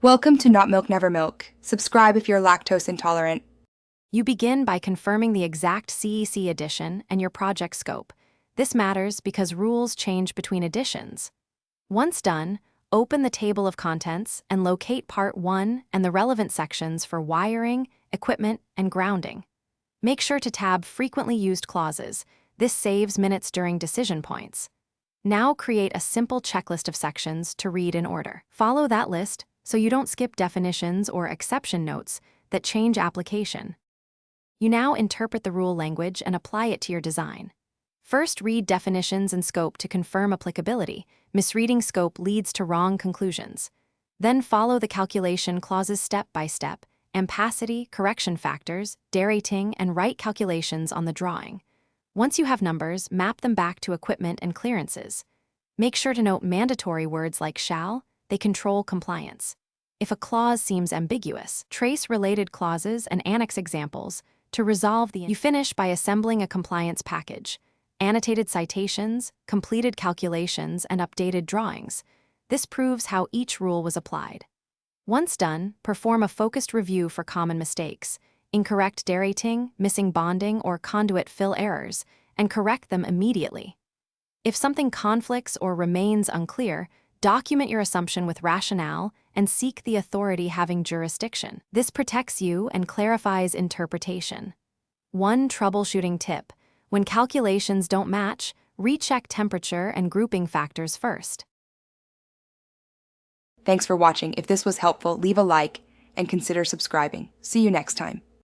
Welcome to Not Milk Never Milk. Subscribe if you're lactose intolerant. You begin by confirming the exact CEC edition and your project scope. This matters because rules change between editions. Once done, open the table of contents and locate Part 1 and the relevant sections for wiring, equipment, and grounding. Make sure to tab frequently used clauses. This saves minutes during decision points. Now create a simple checklist of sections to read in order. Follow that list so you don't skip definitions or exception notes that change application. You now interpret the rule language and apply it to your design. First, read definitions and scope to confirm applicability. Misreading scope leads to wrong conclusions. Then follow the calculation clauses step by step, ampacity, correction factors, derating, and write calculations on the drawing. Once you have numbers, map them back to equipment and clearances. Make sure to note mandatory words like shall. They control compliance. If a clause seems ambiguous, trace related clauses and annex examples to resolve the. You finish by assembling a compliance package, annotated citations, completed calculations, and updated drawings. This proves how each rule was applied. Once done, perform a focused review for common mistakes, incorrect derating, missing bonding, or conduit fill errors, and correct them immediately. If something conflicts or remains unclear, document your assumption with rationale and seek the authority having jurisdiction. This protects you and clarifies interpretation. One troubleshooting tip: when calculations don't match, recheck temperature and grouping factors first. Thanks for watching. If this was helpful, leave a like and consider subscribing. See you next time.